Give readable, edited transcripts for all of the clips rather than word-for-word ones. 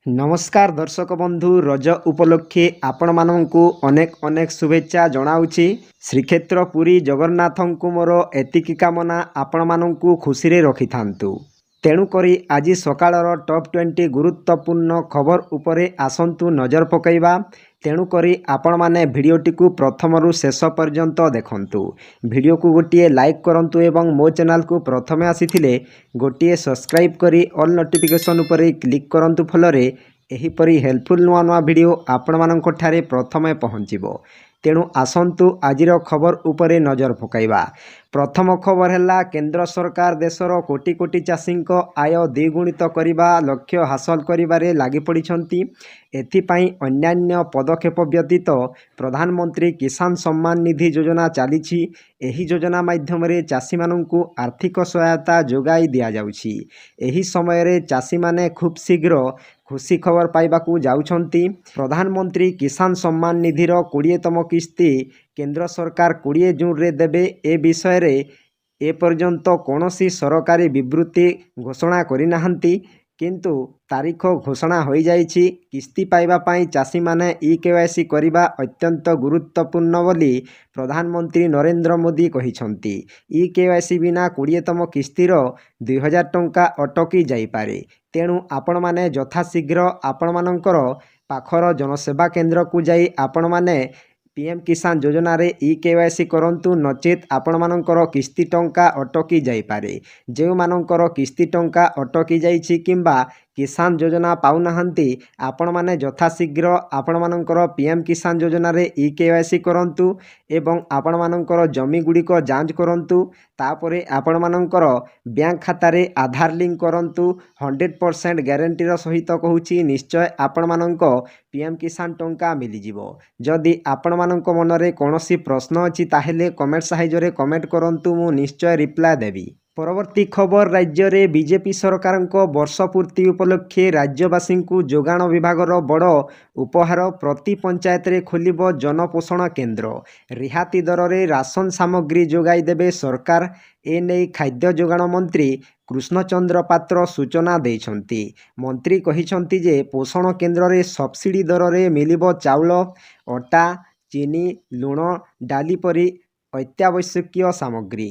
नमस्कार दर्शक बंधु रज उपलक्षे आपण मानंकु अनेक अनेक शुभेच्छा जनाऊँगी। श्रीक्षेत्र पुरी जगन्नाथंकु मोर एतिकी कामना आपण मानंकु खुशी रे रखि थांतु। तेणुकरी आज सकाळर टॉप 20 गुरुत्वपूर्ण खबर उपरे आसंतु नजर पकईबा। तेणुकरी आपण माने भिडियोटी को प्रथमरु शेष पर्यंत देखंतु। भिडियो को गोटे लाइक करंतु एवं मो चैनल को प्रथमे आसीथिले गोटे सब्सक्राइब करी ऑल नोटिफिकेशन उपरे क्लिक करंतु। फलरे एहीपरि हेल्पफुल नुआ नुआ भिडियो आपण मानक ठारे प्रथमे पहुँचीबो। तेणु आसंतु आजिर खबर उपरे नजर पकाइबा। प्रथम खबर है केंद्र सरकार देशर कोटी कोटी चाषी आय द्विगुणित करने लक्ष्य हासिल करिबारे लागि पड़िछंती। एथिपाई अन्यान्य पदक्षेप व्यतीत प्रधानमंत्री किसान सम्मान निधि योजना चली। एही योजना माध्यम रे चाषी मानंकु आर्थिक सहायता जोगाई दिया जाउछि। एही समय रे चाषी माने खूब शीघ्र खुशी खबर पाइबाकू जाउछंती। प्रधानमंत्री किसान सम्मान निधिर 20तम किस्ती केंद्र सरकार 20 जून रे देबे। ए विषय रे ए पर्यंत कौनसी सरकारी विवृत्ति घोषणा करिनाहंती, किंतु तारीख घोषणा हो जाइछि। किस्ती पाइबा पाई चाषी माने ई-केवाईसी करिबा अत्यंत गुरुत्वपूर्ण बोली प्रधानमंत्री नरेंद्र मोदी कहिछंती। ई-केवाईसी बिना 20तम किस्तीर 2000 टंका अटकी जाइपारे। तेणु आपण माने यथाशीघ्र आपण मानकर पाखर जनसेवा केंद्र को जाई आपण माने पीएम किसान योजना रे ई-केवाईसी करंतु, नचेत आपण मानकर किस्ती टंका अटकी जाइपारे। जे मानकर किस्ती टंका अटकी जाइछि किंबा किसान योजना पाउनाहंती, आपण माने यथाशीघ्र आपण मानकर पीएम किसान योजना रे ई-केवाईसी करंतु एवं आपण मानकर जमी गुड़िक जांच करंतु। तापरे आपण मानकर बैंक खाता रे आधार लिंक करंतु। 100% ग्यारंटीर सहित कहूछि निश्चय आपण मानक पीएम किसान टंका मिली जिवो। जदि आपण मानक मनरे कौनसी प्रश्न अछि ताहेले कमेंट साहाय्य रे कमेंट करंतु, मु निश्चय रिप्लाई देबी। परवर्ती खबर, राज्य रे बीजेपी सरकार वर्ष पूर्ति उपलक्षे राज्यवासी को जोगाण विभागर बड़ उपहार। प्रति पंचायत रे खोलिबो जनपोषण केन्द्र। रिहाती दर रे राशन सामग्री जोगाई देबे सरकार। एने खाद्य जोगाण मंत्री कृष्णचंद्र पात्र सूचना देइछंती। मंत्री कहिछंती जे पोषण केन्द्र रे सब्सिडी दर रे मिलिबो चाउल, अटा, चीनी, लुण, डाली परी अत्यावश्यकीय सामग्री।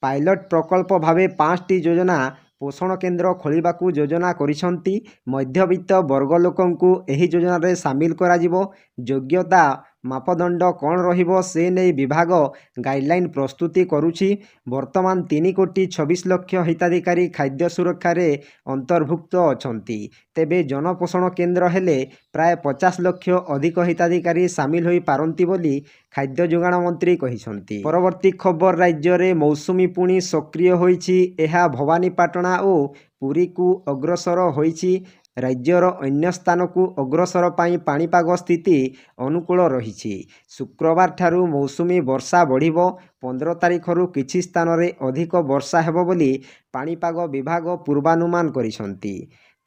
पायलट प्रकल्प भावे 5टी योजना पोषण केन्द्र खोलिबाकू योजना करिसंती। मध्यवित्त वर्ग लोकंकू एही योजना रे शामिल कराजिबो। योग्यता मापदंड कौन रहिबो से नै विभाग गाइडलाइन प्रस्तुति करुछि। वर्तमान 3,26,00,000 हिताधिकारी खाद्य सुरक्षा रे अंतर्भुक्त अछंती। तेबे जनपोषण केन्द्र हेले प्राय 50 लाख अधिक हिताधिकारी शामिल होई पारंती बोली खाद्य जोगाण मंत्री कहिसंती। परवर्ती खबर, राज्य रे मौसुमी पुणी सक्रिय होईछि। एहा भवानीपाटना और पुरी को अग्रसर होईछि। राज्यर अन्य स्थान को अग्रसर पाई पाणीपाग स्थिति अनुकूल रही। शुक्रवार ठारू मौसुमी वर्षा बढ़िबो। 15 तारिखरू किछि स्थान रे अधिक वर्षा हेबो बोली पाणीपाग विभाग पूर्वानुमान करिसंती।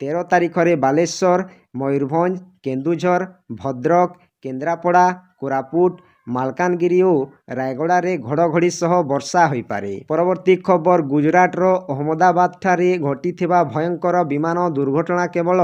13 तारिख रे बालेश्वर, मयूरभंज, केन्दुझर, भद्रक, केन्द्रापड़ा, कोरापुट, मालकानगिरी और रायगड़ा रे घड़घड़ी सह वर्षा होई पारे। परवर्ती खबर, गुजरात रो अहमदाबाद ठारे घटिथिबा भयंकर विमान दुर्घटना केवल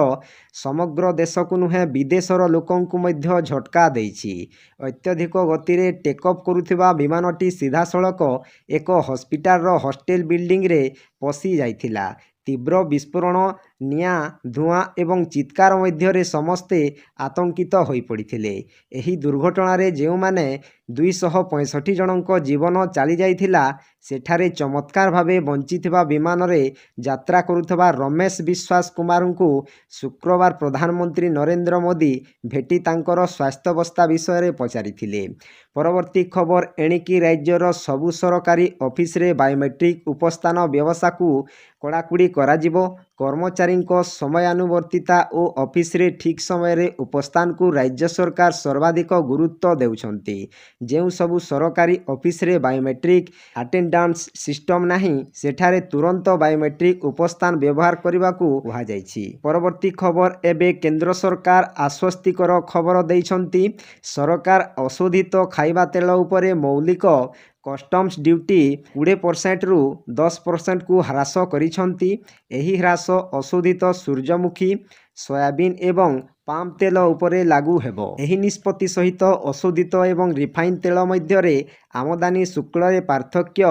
समग्र देश को नुहे विदेशर लोकंकु मध्य झटका देइछि। अत्यधिक गति रे टेकअप करुथिबा विमानटी सीधा सड़क एक हॉस्पिटल रो हॉस्टेल बिल्डिंग रे पसी जाइथिला। तीव्र विस्फोरण, निया, धुआं एवं चित्कार मध्य समस्ते आतंकित होई पड़िथिले। एही दुर्घटना रे जेउ माने 265 जनक जीवन चली जाइथिला, सेठारे चमत्कार भावे बंचिथिबा विमान रे यात्रा करुथबा रमेश विश्वास कुमार को शुक्रवार प्रधानमंत्री नरेंद्र मोदी भेटी तांकर स्वास्थ्यावस्था विषय रे पचारिथिले। परवर्ती खबर, एणिकी राज्यर सबु सरकारी ऑफिस रे बायोमेट्रिक उपस्थान व्यवस्था को कड़ाकुड़ी कराजिबो। कर्मचारी समयानुवर्तिता और ऑफिस रे ठीक समय रे उपस्थान को राज्य सरकार सर्वाधिक गुरुत्व देउछंती। जेउ सबु सरकारी ऑफिस रे बायोमेट्रिक अटेंडेंस सिस्टम नाही, सेठारे तुरंत बायोमेट्रिक उपस्थान व्यवहार करने को कहा जाइछि। परवर्ती खबर, एबे केंद्र सरकार आश्वस्तिकर खबर देइछंती। सरकार अशोधित खाइबा तेल उपरे मौलिक କଷ୍ଟମ୍ସ ଡ୍ୟୁଟି 20%ରୁ 10%କୁ ହ୍ରାସ କରିଛନ୍ତି। ଏହି ହ୍ରାସ ଅଶୋଧିତ ସୂର୍ଯ୍ୟମୁଖୀ, ସୋୟାବିନ୍ ଏବଂ ପାମ୍ ତେଲ ଉପରେ ଲାଗୁ ହେବ। ଏହି ନିଷ୍ପତ୍ତି ସହିତ ଅଶୋଧିତ ଏବଂ ରିଫାଇନ୍ ତେଲ ମଧ୍ୟରେ ଆମଦାନୀ ଶୁଳ୍କରେ ପାର୍ଥକ୍ୟ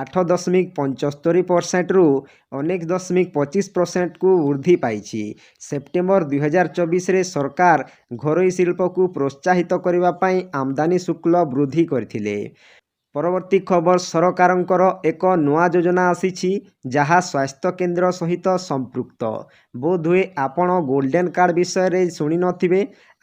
8.75%ରୁ 19.25%କୁ ବୃଦ୍ଧି ପାଇଛି। ସେପ୍ଟେମ୍ବର 2024ରେ ସରକାର ଘରୋଇ ଶିଳ୍ପକୁ ପ୍ରୋତ୍ସାହିତ କରିବା ପାଇଁ ଆମଦାନୀ ଶୁଳ୍କ ବୃଦ୍ଧି କରିଥିଲେ। ପରବର୍ତ୍ତୀ ଖବର, ସରକାରଙ୍କର ଏକ ନୂଆ ଯୋଜନା ଆସିଛି ଯାହା ସ୍ୱାସ୍ଥ୍ୟ କେନ୍ଦ୍ର ସହିତ ସମ୍ପୃକ୍ତ। ବୋଧହୁଏ ଆପଣ ଗୋଲ୍ଡେନ୍ କାର୍ଡ଼ ବିଷୟରେ ଶୁଣିନଥିବେ।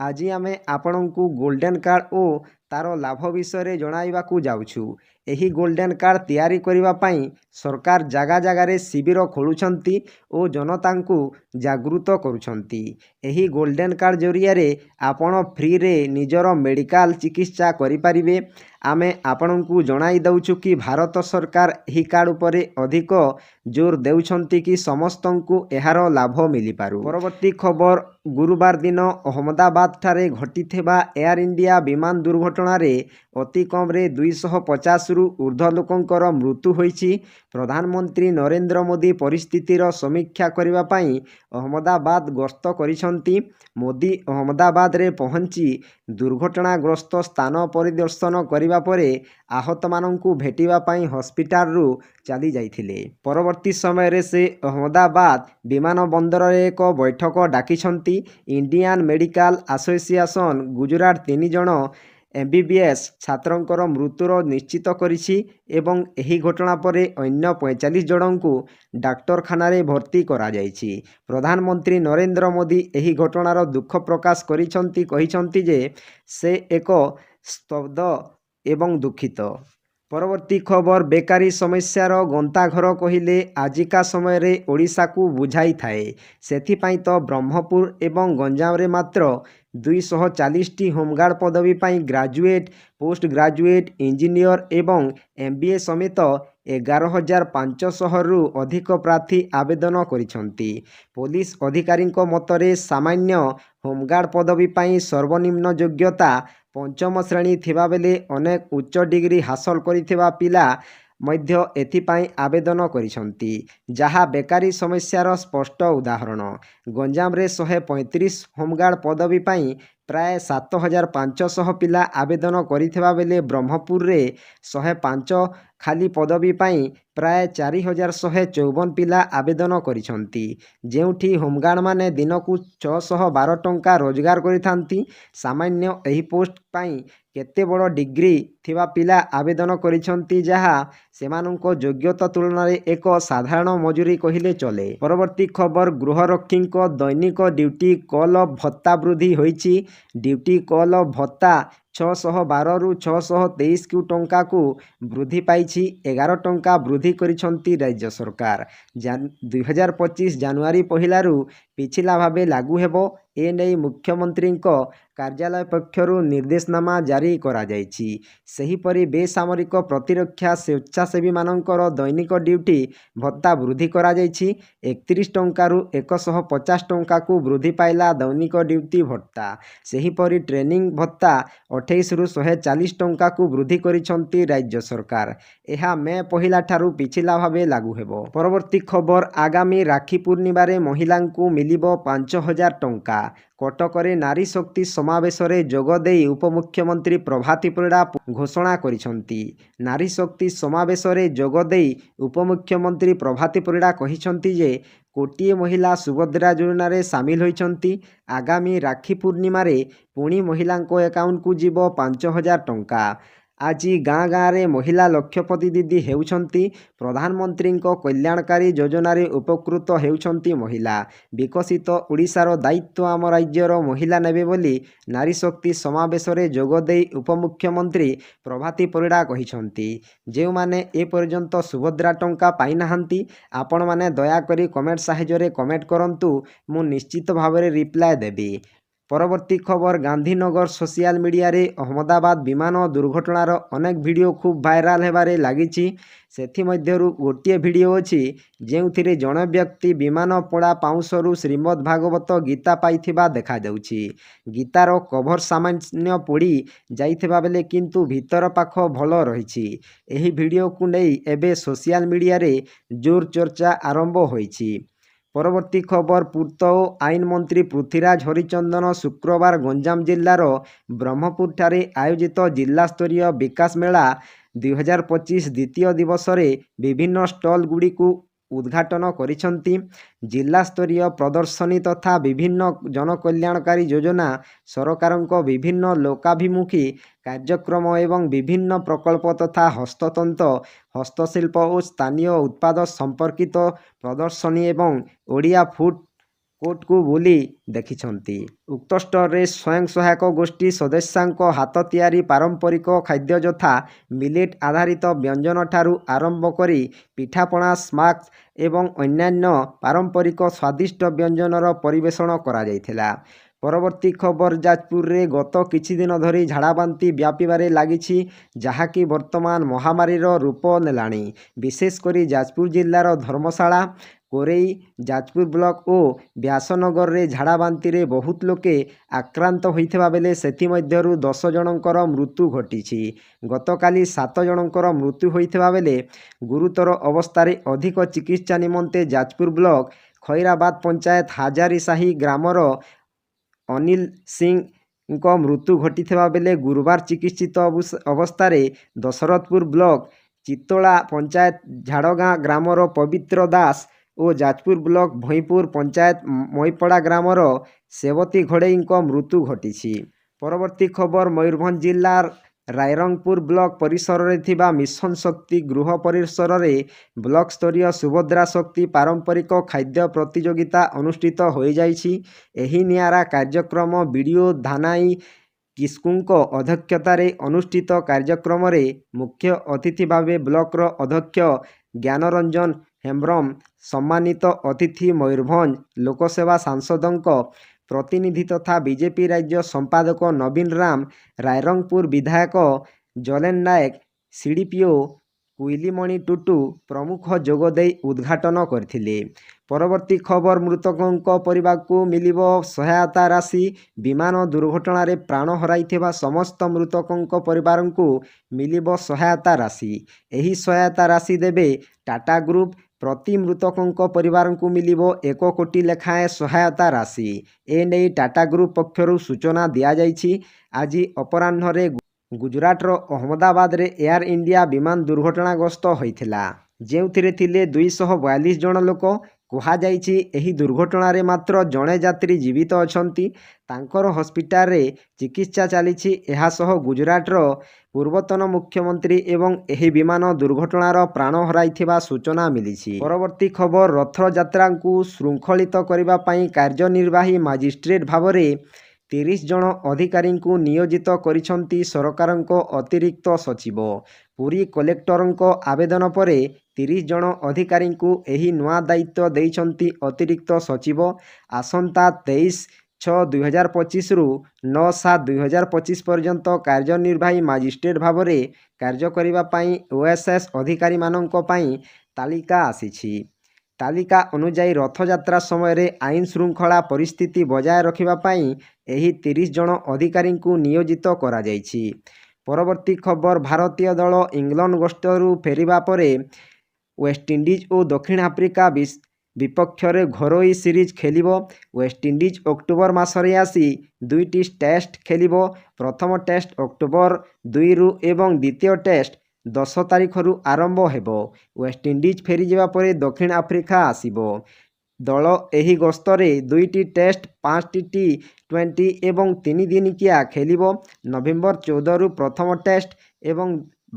ଆଜି ଆମେ ଆପଣଙ୍କୁ ଗୋଲ୍ଡେନ୍ କାର୍ଡ଼ ଓ ତା'ର ଲାଭ ବିଷୟରେ ଜଣାଇବାକୁ ଯାଉଛୁ। ଏହି ଗୋଲ୍ଡେନ୍ କାର୍ଡ଼ ତିଆରି କରିବା ପାଇଁ ସରକାର ଜାଗା ଜାଗାରେ ଶିବିର ଖୋଲୁଛନ୍ତି ଓ ଜନତାଙ୍କୁ ଜାଗୃତ କରୁଛନ୍ତି। ଏହି ଗୋଲ୍ଡେନ୍ କାର୍ଡ଼ ଜରିଆରେ ଆପଣ ଫ୍ରିରେ ନିଜର ମେଡ଼ିକାଲ ଚିକିତ୍ସା କରିପାରିବେ। ଆମେ ଆପଣଙ୍କୁ ଜଣାଇ ଦେଉଛୁ କି ଭାରତ ସରକାର ଏହି କାର୍ଡ଼ ଉପରେ ଅଧିକ ଜୋର ଦେଉଛନ୍ତି କି ସମସ୍ତଙ୍କୁ ଏହାର ଲାଭ ମିଳିପାରୁ। ପରବର୍ତ୍ତୀ ଖବର, ଗୁରୁବାର ଦିନ ଅହମ୍ମଦାବାଦଠାରେ ଘଟିଥିବା ଏୟାର ଇଣ୍ଡିଆ ବିମାନ ଦୁର୍ଘଟଣାରେ ଅତି କମ୍ରେ 250ରୁ ଉର୍ଦ୍ଧ୍ୱ ଲୋକଙ୍କର ମୃତ୍ୟୁ ହୋଇଛି। ପ୍ରଧାନମନ୍ତ୍ରୀ ନରେନ୍ଦ୍ର ମୋଦି ପରିସ୍ଥିତିର ସମୀକ୍ଷା କରିବା ପାଇଁ ଅହମ୍ମଦାବାଦ ଗସ୍ତ କରିଛନ୍ତି। ମୋଦି ଅହମ୍ମଦାବାଦରେ ପହଞ୍ଚି ଦୁର୍ଘଟଣାଗ୍ରସ୍ତ ସ୍ଥାନ ପରିଦର୍ଶନ କରିବା ପରେ ଆହତମାନଙ୍କୁ ଭେଟିବା ପାଇଁ ହସ୍ପିଟାଲରୁ ଚାଲି ଯାଇଥିଲେ। ପରବର୍ତ୍ତୀ ସମୟରେ ସେ ଅହମ୍ମଦାବାଦ ବିମାନବନ୍ଦରରେ ଏକ ବୈଠକ ଡାକିଛନ୍ତି। ଇଣ୍ଡିଆନ୍ ମେଡିକାଲ ଆସୋସିଏସନ୍ ଗୁଜରାଟ 3 ଜଣ MBBS ଛାତ୍ରଙ୍କର ମୃତ୍ୟୁର ନିଶ୍ଚିତ କରିଛି ଏବଂ ଏହି ଘଟଣା ପରେ ଅନ୍ୟ 45 ଜଣଙ୍କୁ ଡାକ୍ତରଖାନାରେ ଭର୍ତ୍ତି କରାଯାଇଛି। ପ୍ରଧାନମନ୍ତ୍ରୀ ନରେନ୍ଦ୍ର ମୋଦି ଏହି ଘଟଣାର ଦୁଃଖ ପ୍ରକାଶ କରିଛନ୍ତି, କହିଛନ୍ତି ଯେ ସେ ଏକ ସ୍ତବ୍ଧ ଏବଂ ଦୁଃଖିତ। ପରବର୍ତ୍ତୀ ଖବର, ବେକାରୀ ସମସ୍ୟାର ଗନ୍ତାଘର କହିଲେ ଆଜିକା ସମୟରେ ଓଡ଼ିଶାକୁ ବୁଝାଇଥାଏ। ସେଥିପାଇଁ ତ ବ୍ରହ୍ମପୁର ଏବଂ ଗଞ୍ଜାମରେ ମାତ୍ର 240ଟି ହୋମଗାର୍ଡ଼ ପଦବୀ ପାଇଁ ଗ୍ରାଜୁଏଟ୍, ପୋଷ୍ଟ ଗ୍ରାଜୁଏଟ୍, ଇଞ୍ଜିନିୟର ଏବଂ MBA ସମେତ 11,500ରୁ ଅଧିକ ପ୍ରାର୍ଥୀ ଆବେଦନ କରିଛନ୍ତି। ପୋଲିସ ଅଧିକାରୀଙ୍କ ମତରେ ସାମାନ୍ୟ ହୋମଗାର୍ଡ଼ ପଦବୀ ପାଇଁ ସର୍ବନିମ୍ନ ଯୋଗ୍ୟତା 5ମ ଶ୍ରେଣୀ ଥିବାବେଳେ ଅନେକ ଉଚ୍ଚ ଡିଗ୍ରୀ ହାସଲ କରିଥିବା ପିଲା ମଧ୍ୟ ଏଥିପାଇଁ ଆବେଦନ କରିଛନ୍ତି, ଯାହା ବେକାରୀ ସମସ୍ୟାର ସ୍ପଷ୍ଟ ଉଦାହରଣ। ଗଞ୍ଜାମରେ 135 ହୋମଗାର୍ଡ଼ ପଦବୀ ପାଇଁ ପ୍ରାୟ 7,500 ପିଲା ଆବେଦନ କରିଥିବା ବେଳେ ବ୍ରହ୍ମପୁରରେ 105 ଖାଲି ପଦବୀ ପାଇଁ ପ୍ରାୟ 4,154 ପିଲା ଆବେଦନ କରିଛନ୍ତି। ଯେଉଁଠି ହୋମଗାର୍ଡ଼ମାନେ ଦିନକୁ 612 ଟଙ୍କା ରୋଜଗାର କରିଥାନ୍ତି। ସାମାନ୍ୟ ଏହି ପୋଷ୍ଟ ପାଇଁ କେତେ ବଡ଼ ଡିଗ୍ରୀ ଥିବା ପିଲା ଆବେଦନ କରିଛନ୍ତି, ଯାହା ସେମାନଙ୍କ ଯୋଗ୍ୟତା ତୁଳନାରେ ଏକ ସାଧାରଣ ମଜୁରୀ କହିଲେ ଚଳେ। ପରବର୍ତ୍ତୀ ଖବର, ଗୃହରକ୍ଷୀଙ୍କ ଦୈନିକ ଡ୍ୟୁଟି କଲ୍ ଅଫ୍ ଭତ୍ତା ବୃଦ୍ଧି ହୋଇଛି। ଡ୍ୟୁଟି କଲ୍ ଅଫ୍ ଭତ୍ତା 612ରୁ 623 ଟଙ୍କାକୁ ବୃଦ୍ଧି ପାଇଛି। 11 ଟଙ୍କା ବୃଦ୍ଧି କରିଛନ୍ତି ରାଜ୍ୟ ସରକାର। 2025 ଜାନୁଆରୀ 1ରୁ ପିଛିଲା ଭାବେ ଲାଗୁ ହେବ। ଏନେଇ ମୁଖ୍ୟମନ୍ତ୍ରୀଙ୍କ କାର୍ଯ୍ୟାଳୟ ପକ୍ଷରୁ ନିର୍ଦ୍ଦେଶନାମା ଜାରି କରାଯାଇଛି। ସେହିପରି ବେସାମରିକ ପ୍ରତିରକ୍ଷା ସ୍ୱେଚ୍ଛାସେବୀମାନଙ୍କର ଦୈନିକ ଡ୍ୟୁଟି ଭତ୍ତା ବୃଦ୍ଧି କରାଯାଇଛି। 31 ଟଙ୍କାରୁ 150 ଟଙ୍କାକୁ ବୃଦ୍ଧି ପାଇଲା ଦୈନିକ ଡ୍ୟୁଟି ଭତ୍ତା। ସେହିପରି ଟ୍ରେନିଂ ଭତ୍ତା 28ରୁ 140 ଟଙ୍କାକୁ ବୃଦ୍ଧି କରିଛନ୍ତି ରାଜ୍ୟ ସରକାର। ଏହା ମେ 1 ଠାରୁ ପିଛିଲା ଭାବେ ଲାଗୁ ହେବ। ପରବର୍ତ୍ତୀ ଖବର, ଆଗାମୀ ରାକ୍ଷୀ ପୂର୍ଣ୍ଣିମାରେ ମହିଳାଙ୍କୁ ମିଳିବ 5,000 ଟଙ୍କା। କଟକରେ ନାରୀ ଶକ୍ତି ସମାବେଶରେ ଯୋଗଦେଇ ଉପମୁଖ୍ୟମନ୍ତ୍ରୀ ପ୍ରଭାତୀ ପରିଡ଼ା ଘୋଷଣା କରିଛନ୍ତି। ନାରୀ ଶକ୍ତି ସମାବେଶରେ ଯୋଗଦେଇ ଉପମୁଖ୍ୟମନ୍ତ୍ରୀ ପ୍ରଭାତୀ ପରିଡ଼ା କହିଛନ୍ତି ଯେ କୋଟିଏ ମହିଳା ସୁଭଦ୍ରା ଯୋଜନାରେ ସାମିଲ ହୋଇଛନ୍ତି। ଆଗାମୀ ରାକ୍ଷୀ ପୂର୍ଣ୍ଣିମାରେ ପୁଣି ମହିଳାଙ୍କ ଆକାଉଣ୍ଟକୁ ଯିବ 5,000 ଟଙ୍କା। ଆଜି ଗାଁ ଗାଁରେ ମହିଳା ଲକ୍ଷପତି ଦିଦି ହେଉଛନ୍ତି। ପ୍ରଧାନମନ୍ତ୍ରୀଙ୍କ କଲ୍ୟାଣକାରୀ ଯୋଜନାରେ ଉପକୃତ ହେଉଛନ୍ତି ମହିଳା। ବିକଶିତ ଓଡ଼ିଶାର ଦାୟିତ୍ୱ ଆମ ରାଜ୍ୟର ମହିଳା ନେବେ ବୋଲି ନାରୀ ଶକ୍ତି ସମାବେଶରେ ଯୋଗଦେଇ ଉପମୁଖ୍ୟମନ୍ତ୍ରୀ ପ୍ରଭାତୀ ପରିଡ଼ା କହିଛନ୍ତି। ଯେଉଁମାନେ ଏପର୍ଯ୍ୟନ୍ତ ସୁଭଦ୍ରା ଟଙ୍କା ପାଇନାହାନ୍ତି, ଆପଣମାନେ ଦୟାକରି କମେଣ୍ଟ ସାହାଯ୍ୟରେ କମେଣ୍ଟ କରନ୍ତୁ। ମୁଁ ନିଶ୍ଚିତ ଭାବରେ ରିପ୍ଲାଏ ଦେବି। ପରବର୍ତ୍ତୀ ଖବର ଗାନ୍ଧୀନଗର ସୋସିଆଲ ମିଡ଼ିଆରେ ଅହମ୍ମଦାବାଦ ବିମାନ ଦୁର୍ଘଟଣାର ଅନେକ ଭିଡ଼ିଓ ଖୁବ୍ ଭାଇରାଲ ହେବାରେ ଲାଗିଛି। ସେଥିମଧ୍ୟରୁ ଗୋଟିଏ ଭିଡ଼ିଓ ଅଛି ଯେଉଁଥିରେ ଜଣେ ବ୍ୟକ୍ତି ବିମାନ ପୋଡ଼ା ପାଉଁଶରୁ ଶ୍ରୀମଦ୍ ଭାଗବତ ଗୀତା ପାଇଥିବା ଦେଖାଯାଉଛି। ଗୀତାର କଭର ସାମାନ୍ୟ ପୋଡ଼ି ଯାଇଥିବା ବେଳେ କିନ୍ତୁ ଭିତର ପାଖ ଭଲ ରହିଛି। ଏହି ଭିଡ଼ିଓକୁ ନେଇ ଏବେ ସୋସିଆଲ ମିଡ଼ିଆରେ ଜୋର ଚର୍ଚ୍ଚା ଆରମ୍ଭ ହୋଇଛି। ପରବର୍ତ୍ତୀ ଖବର ପୂର୍ତ୍ତ ଓ ଆଇନ ମନ୍ତ୍ରୀ ପୃଥ୍ୱୀରାଜ ହରିଚନ୍ଦନ ଶୁକ୍ରବାର ଗଞ୍ଜାମ ଜିଲ୍ଲାର ବ୍ରହ୍ମପୁରଠାରେ ଆୟୋଜିତ ଜିଲ୍ଲାସ୍ତରୀୟ ବିକାଶ ମେଳା 2025 ଦ୍ୱିତୀୟ ଦିବସରେ ବିଭିନ୍ନ ଷ୍ଟଲ୍ଗୁଡ଼ିକୁ ଉଦ୍ଘାଟନ କରିଛନ୍ତି। ଜିଲ୍ଲାସ୍ତରୀୟ ପ୍ରଦର୍ଶନୀ ତଥା ବିଭିନ୍ନ ଜନକଲ୍ୟାଣକାରୀ ଯୋଜନା, ସରକାରଙ୍କ ବିଭିନ୍ନ ଲୋକାଭିମୁଖୀ କାର୍ଯ୍ୟକ୍ରମ ଏବଂ ବିଭିନ୍ନ ପ୍ରକଳ୍ପ ତଥା ହସ୍ତତନ୍ତ, ହସ୍ତଶିଳ୍ପ ଓ ସ୍ଥାନୀୟ ଉତ୍ପାଦ ସମ୍ପର୍କିତ ପ୍ରଦର୍ଶନୀ ଏବଂ ଓଡ଼ିଆ ଫୁଡ୍ କୋର୍ଟକୁ ବୁଲି ଦେଖିଛନ୍ତି। ଉକ୍ତ ଷ୍ଟଲ୍ରେ ସ୍ୱୟଂ ସହାୟକ ଗୋଷ୍ଠୀ ସଦସ୍ୟାଙ୍କ ହାତ ତିଆରି ପାରମ୍ପରିକ ଖାଦ୍ୟ ଯଥା ମିଲେଟ୍ ଆଧାରିତ ବ୍ୟଞ୍ଜନ ଠାରୁ ଆରମ୍ଭ କରି ପିଠାପଣା, ସ୍ନାକ୍ସ ଏବଂ ଅନ୍ୟାନ୍ୟ ପାରମ୍ପରିକ ସ୍ୱାଦିଷ୍ଟ ବ୍ୟଞ୍ଜନର ପରିବେଷଣ କରାଯାଇଥିଲା। ପରବର୍ତ୍ତୀ ଖବର ଯାଜପୁରରେ ଗତ କିଛିଦିନ ଧରି ଝାଡ଼ାବାନ୍ତି ବ୍ୟାପିବାରେ ଲାଗିଛି, ଯାହାକି ବର୍ତ୍ତମାନ ମହାମାରୀର ରୂପ ନେଲାଣି। ବିଶେଷ କରି ଯାଜପୁର ଜିଲ୍ଲାର ଧର୍ମଶାଳା, କୋରେଇ, ଯାଜପୁର ବ୍ଲକ ଓ ବ୍ୟାସନଗରରେ ଝାଡ଼ାବାନ୍ତିରେ ବହୁତ ଲୋକେ ଆକ୍ରାନ୍ତ ହୋଇଥିବା ବେଳେ ସେଥିମଧ୍ୟରୁ 10 ଜଣଙ୍କର ମୃତ୍ୟୁ ଘଟିଛି। ଗତକାଲି 7 ଜଣଙ୍କର ମୃତ୍ୟୁ ହୋଇଥିବା ବେଳେ ଗୁରୁତର ଅବସ୍ଥାରେ ଅଧିକ ଚିକିତ୍ସା ନିମନ୍ତେ ଯାଜପୁର ବ୍ଲକ ଖଇରାବାଦ ପଞ୍ଚାୟତ ହାଜାରିସାହି ଗ୍ରାମର ଅନିଲ ସିଂଙ୍କ ମୃତ୍ୟୁ ଘଟିଥିବା ବେଳେ ଗୁରୁବାର ଚିକିତ୍ସିତ ଅବସ୍ଥାରେ ଦଶରଥପୁର ବ୍ଲକ ଚିତୋଳା ପଞ୍ଚାୟତ ଝାଡ଼ଗାଁ ଗ୍ରାମର ପବିତ୍ର ଦାସ ଓ ଯାଜପୁର ବ୍ଲକ ଭଇଁପୁର ପଞ୍ଚାୟତ ମଇପଡ଼ା ଗ୍ରାମର ସେବତୀ ଘଡ଼େଇଙ୍କ ମୃତ୍ୟୁ ଘଟିଛି। ପରବର୍ତ୍ତୀ ଖବର ମୟୂରଭଞ୍ଜ ଜିଲ୍ଲା ରାଇରଙ୍ଗପୁର ବ୍ଲକ ପରିସରରେ ଥିବା ମିଶନ ଶକ୍ତି ଗୃହ ପରିସରରେ ବ୍ଲକସ୍ତରୀୟ ସୁଭଦ୍ରା ଶକ୍ତି ପାରମ୍ପରିକ ଖାଦ୍ୟ ପ୍ରତିଯୋଗିତା ଅନୁଷ୍ଠିତ ହୋଇଯାଇଛି। ଏହି ନିଆରା କାର୍ଯ୍ୟକ୍ରମ ବିଡ଼ିଓ ଧାନାଇ କିସ୍କୁଙ୍କ ଅଧ୍ୟକ୍ଷତାରେ ଅନୁଷ୍ଠିତ କାର୍ଯ୍ୟକ୍ରମରେ ମୁଖ୍ୟ ଅତିଥି ଭାବେ ବ୍ଲକର ଅଧ୍ୟକ୍ଷ ଜ୍ଞାନରଞ୍ଜନ ହେମ୍ବ୍ରମ, ସମ୍ମାନିତ ଅତିଥି ମୟୂରଭଞ୍ଜ ଲୋକସଭା ସାଂସଦଙ୍କ ପ୍ରତିନିଧି ତଥା ବିଜେପି ରାଜ୍ୟ ସମ୍ପାଦକ ନବୀନ ରାମ, ରାଇରଙ୍ଗପୁର ବିଧାୟକ ଜଲେନ ନାୟକ, ସିଡିପିଓ କୁଇଲିମଣି ଟୁଟୁ ପ୍ରମୁଖ ଯୋଗଦେଇ ଉଦ୍ଘାଟନ କରିଥିଲେ। ପରବର୍ତ୍ତୀ ଖବର ମୃତକଙ୍କ ପରିବାରକୁ ମିଳିବ ସହାୟତା ରାଶି। ବିମାନ ଦୁର୍ଘଟଣାରେ ପ୍ରାଣ ହରାଇଥିବା ସମସ୍ତ ମୃତକଙ୍କ ପରିବାରଙ୍କୁ ମିଳିବ ସହାୟତା ରାଶି। ଏହି ସହାୟତା ରାଶି ଦେବେ ଟାଟା ଗ୍ରୁପ। ପ୍ରତି ମୃତକଙ୍କ ପରିବାରଙ୍କୁ ମିଳିବ 1 କୋଟି ଲେଖାଏଁ ସହାୟତା ରାଶି। ଏନେଇ ଟାଟା ଗ୍ରୁପ ପକ୍ଷରୁ ସୂଚନା ଦିଆଯାଇଛି। ଆଜି ଅପରାହ୍ନରେ ଗୁଜରାଟର ଅହମ୍ମଦାବାଦରେ ଏୟାର ଇଣ୍ଡିଆ ବିମାନ ଦୁର୍ଘଟଣାଗ୍ରସ୍ତ ହୋଇଥିଲା, ଯେଉଁଥିରେ ଥିଲେ 242 ଜଣ ଲୋକ। କୁହାଯାଇଛି ଏହି ଦୁର୍ଘଟଣାରେ ମାତ୍ର ଜଣେ ଯାତ୍ରୀ ଜୀବିତ ଅଛନ୍ତି। ତାଙ୍କର ହସ୍ପିଟାଲରେ ଚିକିତ୍ସା ଚାଲିଛି। ଏହାସହ ଗୁଜରାଟର ପୂର୍ବତନ ମୁଖ୍ୟମନ୍ତ୍ରୀ ଏବଂ ଏହି ବିମାନ ଦୁର୍ଘଟଣାର ପ୍ରାଣ ହରାଇଥିବା ସୂଚନା ମିଳିଛି। ପରବର୍ତ୍ତୀ ଖବର ରଥଯାତ୍ରାକୁ ଶୃଙ୍ଖଳିତ କରିବା ପାଇଁ କାର୍ଯ୍ୟନିର୍ବାହୀ ମାଜିଷ୍ଟ୍ରେଟ ଭାବରେ 30 ଜଣ ଅଧିକାରୀଙ୍କୁ ନିୟୋଜିତ କରିଛନ୍ତି ସରକାରଙ୍କ ଅତିରିକ୍ତ ସଚିବ। ପୁରୀ କଲେକ୍ଟରଙ୍କ ଆବେଦନ ପରେ 30 ଜଣ ଅଧିକାରୀଙ୍କୁ ଏହି ନୂଆ ଦାୟିତ୍ୱ ଦେଇଛନ୍ତି ଅତିରିକ୍ତ ସଚିବ। ଆସନ୍ତା 23/6/2025ରୁ 9/7/2025 ପର୍ଯ୍ୟନ୍ତ କାର୍ଯ୍ୟନିର୍ବାହୀ ମାଜିଷ୍ଟ୍ରେଟ ଭାବରେ କାର୍ଯ୍ୟ କରିବା ପାଇଁ ଓଏସ୍ଏସ୍ ଅଧିକାରୀମାନଙ୍କ ପାଇଁ ତାଲିକା ଆସିଛି। ତାଲିକା ଅନୁଯାୟୀ ରଥଯାତ୍ରା ସମୟରେ ଆଇନ ଶୃଙ୍ଖଳା ପରିସ୍ଥିତି ବଜାୟ ରଖିବା ପାଇଁ ଏହି 30 ଜଣ ଅଧିକାରୀଙ୍କୁ ନିୟୋଜିତ କରାଯାଇଛି। ପରବର୍ତ୍ତୀ ଖବର ଭାରତୀୟ ଦଳ ଇଂଲଣ୍ଡ ଗସ୍ତରୁ ଫେରିବା ପରେ ୱେଷ୍ଟଇଣ୍ଡିଜ ଓ ଦକ୍ଷିଣ ଆଫ୍ରିକା ବିପକ୍ଷରେ ଘରୋଇ ସିରିଜ୍ ଖେଳିବ। ୱେଷ୍ଟଇଣ୍ଡିଜ ଅକ୍ଟୋବର ମାସରେ ଆସି 2ଟି ଟେଷ୍ଟ ଖେଳିବ। ପ୍ରଥମ ଟେଷ୍ଟ ଅକ୍ଟୋବର 2ରୁ ଏବଂ ଦ୍ୱିତୀୟ ଟେଷ୍ଟ 10 ତାରିଖରୁ ଆରମ୍ଭ ହେବ। ୱେଷ୍ଟଇଣ୍ଡିଜ ଫେରିଯିବା ପରେ ଦକ୍ଷିଣ ଆଫ୍ରିକା ଆସିବ। ଦଳ ଏହି ଗସ୍ତରେ 2ଟି ଟେଷ୍ଟ, 5ଟି ଟି20 ଏବଂ 3 ଦିନିକିଆ ଖେଳିବ। ନଭେମ୍ବର 14ରୁ ପ୍ରଥମ ଟେଷ୍ଟ ଏବଂ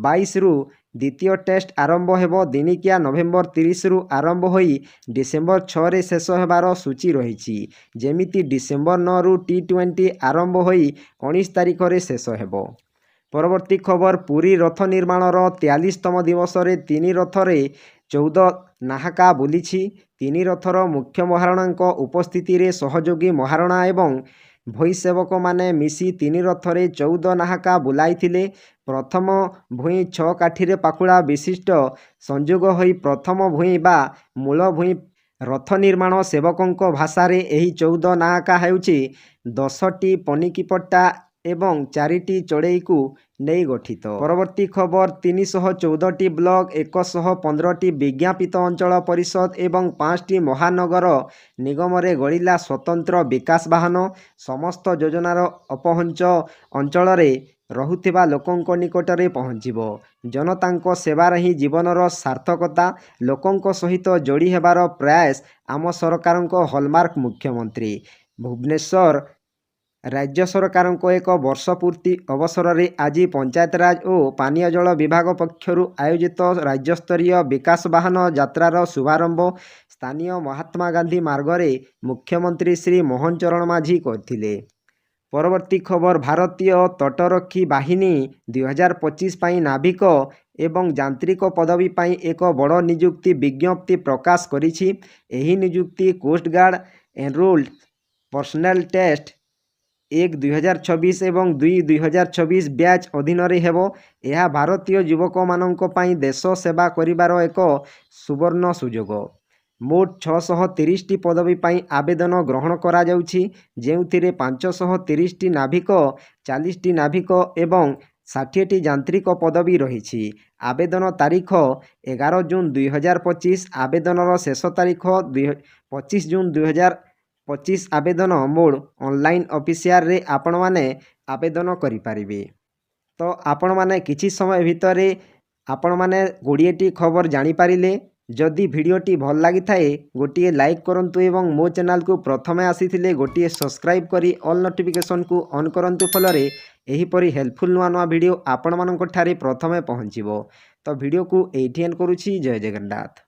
22ରୁ ଦ୍ୱିତୀୟ ଟେଷ୍ଟ ଆରମ୍ଭ ହେବ। ଦିନିକିଆ ନଭେମ୍ବର 30ରୁ ଆରମ୍ଭ ହୋଇ ଡିସେମ୍ବର 6ରେ ଶେଷ ହେବାର ସୂଚୀ ରହିଛି। ଯେମିତି ଡିସେମ୍ବର 9ରୁ ଟି20 ଆରମ୍ଭ ହୋଇ 19 ତାରିଖରେ ଶେଷ ହେବ। ପରବର୍ତ୍ତୀ ଖବର ପୁରୀ ରଥ ନିର୍ମାଣର 43ତମ ଦିବସରେ 3 ରଥରେ 14 ନାହାକା ବୁଲିଛି। 3 ରଥର ମୁଖ୍ୟ ମହାରଣାଙ୍କ ଉପସ୍ଥିତିରେ ସହଯୋଗୀ ମହାରଣା ଏବଂ ଭୋଇ ସେବକମାନେ ମିଶି 3 ରଥରେ 14 ନାହାକା ବୁଲାଇଥିଲେ। ପ୍ରଥମ ଭୂଇଁ 6 କାଠିରେ ପାଖୁଡ଼ା ବିଶିଷ୍ଟ ସଂଯୋଗ ହୋଇ ପ୍ରଥମ ଭୂଇଁ ବା ମୂଳ ଭୂଇଁ। ରଥ ନିର୍ମାଣ ସେବକଙ୍କ ଭାଷାରେ ଏହି 14 ନାହାକା ହେଉଛି 10ଟି ପନିକି ପଟା ଏବଂ 4ଟି ଚଢ଼େଇକୁ ନେଇ ଗଠିତ। ପରବର୍ତ୍ତୀ ଖବର 314ଟି ବ୍ଲକ, 115ଟି ବିଜ୍ଞାପିତ ଅଞ୍ଚଳ ପରିଷଦ ଏବଂ 5ଟି ମହାନଗର ନିଗମରେ ଗଡ଼ିଲା ସ୍ୱତନ୍ତ୍ର ବିକାଶ ବାହନ। ସମସ୍ତ ଯୋଜନାର ଅପହଞ୍ଚ ଅଞ୍ଚଳରେ ରହୁଥିବା ଲୋକଙ୍କ ନିକଟରେ ପହଞ୍ଚିବ। ଜନତାଙ୍କ ସେବାରେ ହିଁ ଜୀବନର ସାର୍ଥକତା। ଲୋକଙ୍କ ସହିତ ଯୋଡ଼ି ହେବାର ପ୍ରୟାସ ଆମ ସରକାରଙ୍କ ହଲମାର୍କ। ମୁଖ୍ୟମନ୍ତ୍ରୀ ଭୁବନେଶ୍ୱର ରାଜ୍ୟ ସରକାରଙ୍କ 1 ବର୍ଷ ପୂର୍ତ୍ତି ଅବସରରେ ଆଜି ପଞ୍ଚାୟତରାଜ ଓ ପାନୀୟ ଜଳ ବିଭାଗ ପକ୍ଷରୁ ଆୟୋଜିତ ରାଜ୍ୟସ୍ତରୀୟ ବିକାଶ ବାହନ ଯାତ୍ରାର ଶୁଭାରମ୍ଭ ସ୍ଥାନୀୟ ମହାତ୍ମା ଗାନ୍ଧୀ ମାର୍ଗରେ ମୁଖ୍ୟମନ୍ତ୍ରୀ ଶ୍ରୀ ମୋହନ ଚରଣ ମାଝୀ କରିଥିଲେ। ପରବର୍ତ୍ତୀ ଖବର ଭାରତୀୟ ତଟରକ୍ଷୀ ବାହିନୀ 2025 ପାଇଁ ନାବିକ ଏବଂ ଯାନ୍ତ୍ରିକ ପଦବୀ ପାଇଁ ଏକ ବଡ଼ ନିଯୁକ୍ତି ବିଜ୍ଞପ୍ତି ପ୍ରକାଶ କରିଛି। ଏହି ନିଯୁକ୍ତି କୋଷ୍ଟଗାର୍ଡ ଏନରୋଲ୍ଡ ପର୍ସନେଲ ଟେଷ୍ଟ 1-2024 ଏବଂ 2-2024 ବ୍ୟାଚ୍ ଅଧୀନରେ ହେବ। ଏହା ଭାରତୀୟ ଯୁବକମାନଙ୍କ ପାଇଁ ଦେଶ ସେବା କରିବାର ଏକ ସୁବର୍ଣ୍ଣ ସୁଯୋଗ। ମୋଟ 630ଟି ପଦବୀ ପାଇଁ ଆବେଦନ ଗ୍ରହଣ କରାଯାଉଛି, ଯେଉଁଥିରେ 530ଟି ନାବିକ, 40ଟି ନାବିକ ଏବଂ 60ଟି ଯାନ୍ତ୍ରିକ ପଦବୀ ରହିଛି। ଆବେଦନ ତାରିଖ 11 ଜୁନ 2025। ଆବେଦନର ଶେଷ ତାରିଖ 25 ଜୁନ 2025। ଆବେଦନ ମୋଡ଼ ଅନଲାଇନ୍ ଅଫିସିଆଲରେ ଆପଣମାନେ ଆବେଦନ କରିପାରିବେ। ତ ଆପଣମାନେ କିଛି ସମୟ ଭିତରେ ଆପଣମାନେ 20ଟି ଖବର ଜାଣିପାରିଲେ। ଯଦି ଭିଡ଼ିଓଟି ଭଲ ଲାଗିଥାଏ ଗୋଟିଏ ଲାଇକ୍ କରନ୍ତୁ ଏବଂ ମୋ ଚ୍ୟାନେଲକୁ ପ୍ରଥମେ ଆସିଥିଲେ ଗୋଟିଏ ସବସ୍କ୍ରାଇବ୍ କରି ଅଲ୍ ନୋଟିଫିକେସନକୁ ଅନ୍ କରନ୍ତୁ, ଫଳରେ ଏହିପରି ହେଲ୍ପଫୁଲ୍ ନୂଆ ନୂଆ ଭିଡ଼ିଓ ଆପଣମାନଙ୍କ ଠାରେ ପ୍ରଥମେ ପହଞ୍ଚିବ। ତ ଭିଡ଼ିଓକୁ ଏଇଠି ଏଣ୍ଡ କରୁଛି। ଜୟ ଜଗନ୍ନାଥ।